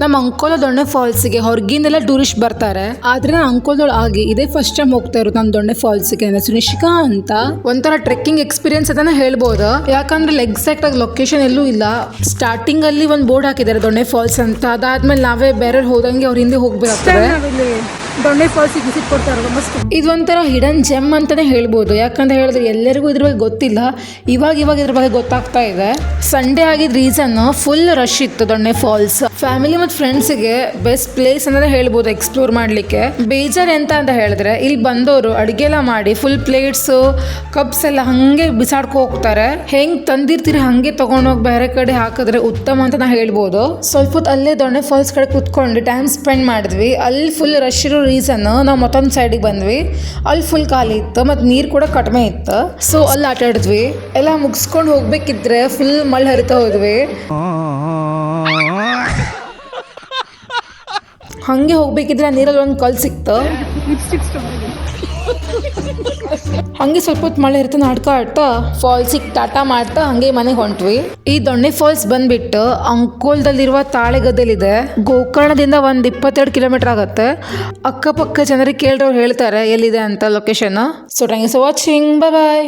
ನಮ್ಮ ಅಂಕೋಲ ದೊಣ್ಣೆ ಫಾಲ್ಸ್ಗೆ ಹೊರಗಿಂದೆಲ್ಲ ಟೂರಿಸ್ಟ್ ಬರ್ತಾರೆ. ಆದ್ರೆ ನಾನು ಅಂಕೋಲದೊಳಗೆ ಆಗಿ ಇದೇ ಫಸ್ಟ್ ಟೈಮ್ ಹೋಗ್ತಾ ಇರೋದು ನಮ್ಮ ದೊಣ್ಣೆ ಫಾಲ್ಸ್ಗೆ. ಸುನಿಶ್ಕಾ ಅಂತ ಒಂಥರ ಟ್ರೆಕ್ಕಿಂಗ್ ಎಕ್ಸ್ಪೀರಿಯನ್ಸ್ ಅಂತಾನೆ ಹೇಳ್ಬೋದು. ಯಾಕಂದ್ರೆ ಎಕ್ಸಾಕ್ಟ್ ಆಗಿ ಲೊಕೇಶನ್ ಎಲ್ಲೂ ಇಲ್ಲ. ಸ್ಟಾರ್ಟಿಂಗ್ ಅಲ್ಲಿ ಒಂದು ಬೋರ್ಡ್ ಹಾಕಿದ್ದಾರೆ ದೊಣ್ಣೆ ಫಾಲ್ಸ್ ಅಂತ. ಅದಾದ್ಮೇಲೆ ನಾವೇ ಬೇರೆ ಹೋದಂಗೆ ಅವ್ರ ಹಿಂದೆ ಹೋಗ್ಬೇಕಾಗ್ತದೆ. ದೊಣ್ಣೆ ಫಾಲ್ಸ್ ವಿಸಿಟ್ ಕೊಡ್ತಾ ಇರೋದು ಮಸ್ತ್. ಇದೊಂಥರ ಹಿಡನ್ ಜೆಮ್ ಅಂತಾನೆ ಹೇಳ್ಬೋದು. ಯಾಕಂತ ಹೇಳಿದ್ರೆ ಎಲ್ಲರಿಗೂ ಇದ್ರ ಬಗ್ಗೆ ಗೊತ್ತಿಲ್ಲ. ಇವಾಗ ಇದ್ರ ಬಗ್ಗೆ ಗೊತ್ತಾಗ್ತಾ ಇದೆ. ಸಂಡೇ ಆಗಿದ್ ರೀಸನ್ ಫುಲ್ ರಶ್ ಇತ್ತು ದೊಣ್ಣೆ ಫಾಲ್ಸ್. ಫ್ಯಾಮಿಲಿ ಮತ್ತು ಫ್ರೆಂಡ್ಸ್ಗೆ ಬೆಸ್ಟ್ ಪ್ಲೇಸ್ ಅಂದ್ರೆ ಹೇಳ್ಬೋದು ಎಕ್ಸ್ಪ್ಲೋರ್ ಮಾಡ್ಲಿಕ್ಕೆ. ಬೇಜಾರು ಎಂತ ಅಂತ ಹೇಳಿದ್ರೆ ಇಲ್ಲಿ ಬಂದವರು ಅಡಿಗೆ ಎಲ್ಲ ಮಾಡಿ ಫುಲ್ ಪ್ಲೇಟ್ಸ್ ಕಪ್ಸ್ ಎಲ್ಲ ಹಂಗೆ ಬಿಸಾಡ್ಕೊ ಹೋಗ್ತಾರೆ. ಹೆಂಗ್ ತಂದಿರ್ತೀರಿ ಹಂಗೆ ತಗೊಂಡೋಗಿ ಬೇರೆ ಕಡೆ ಹಾಕಿದ್ರೆ ಉತ್ತಮ ಅಂತ ನಾ ಹೇಳ್ಬೋದು. ಸ್ವಲ್ಪ ಹೊತ್ತು ಅಲ್ಲೇ ದೊಣ್ಣೆ ಫಾಲ್ಸ್ ಕಡೆ ಕುತ್ಕೊಂಡು ಟೈಮ್ ಸ್ಪೆಂಡ್ ಮಾಡಿದ್ವಿ. ಅಲ್ಲಿ ಫುಲ್ ರಶ್ ಇರೋ ರೀಸನ್ ನಾವು ಮತ್ತೊಂದು ಸೈಡಿಗೆ ಬಂದ್ವಿ. ಅಲ್ಲಿ ಫುಲ್ ಖಾಲಿ ಇತ್ತು ಮತ್ತು ನೀರು ಕೂಡ ಕಡಿಮೆ ಇತ್ತು. ಸೊ ಅಲ್ಲಿ ಆಟ ಆಡಿದ್ವಿ. ಎಲ್ಲ ಮುಗಿಸ್ಕೊಂಡು ಹೋಗ್ಬೇಕಿದ್ರೆ ಫುಲ್ ಮಳೆ ಹರಿತಾ ಹೋದ್ವಿ. ಹಂಗೆ ಹೋಗ್ಬೇಕಿದ್ರೆ ನೀರಲ್ಲಿ ಒಂದು ಕಲ್ ಸಿಕ್ತು. ಹಂಗೆ ಸ್ವಲ್ಪ ಹೊತ್ತು ಮಳೆ ಇರ್ತಾ ನಾಟಕ ಆಡ್ತಾ ಫಾಲ್ಸಿಗೆ ಟಾಟಾ ಮಾಡ್ತಾ ಹಂಗೆ ಮನೆಗೆ ಹೊಂಟ್ವಿ. ಈ ದೊಣ್ಣೆ ಫಾಲ್ಸ್ ಬಂದ್ಬಿಟ್ಟು ಅಂಕೋಲದಲ್ಲಿರುವ ತಾಳೆಗದ್ದಲಿದೆ. ಗೋಕರ್ಣದಿಂದ 22 ಕಿಲೋಮೀಟರ್ ಆಗುತ್ತೆ. ಅಕ್ಕಪಕ್ಕ ಜನರಿಗೆ ಕೇಳಿದವ್ರು ಹೇಳ್ತಾರೆ ಎಲ್ಲಿದೆ ಅಂತ location. So thank you for watching. Bye.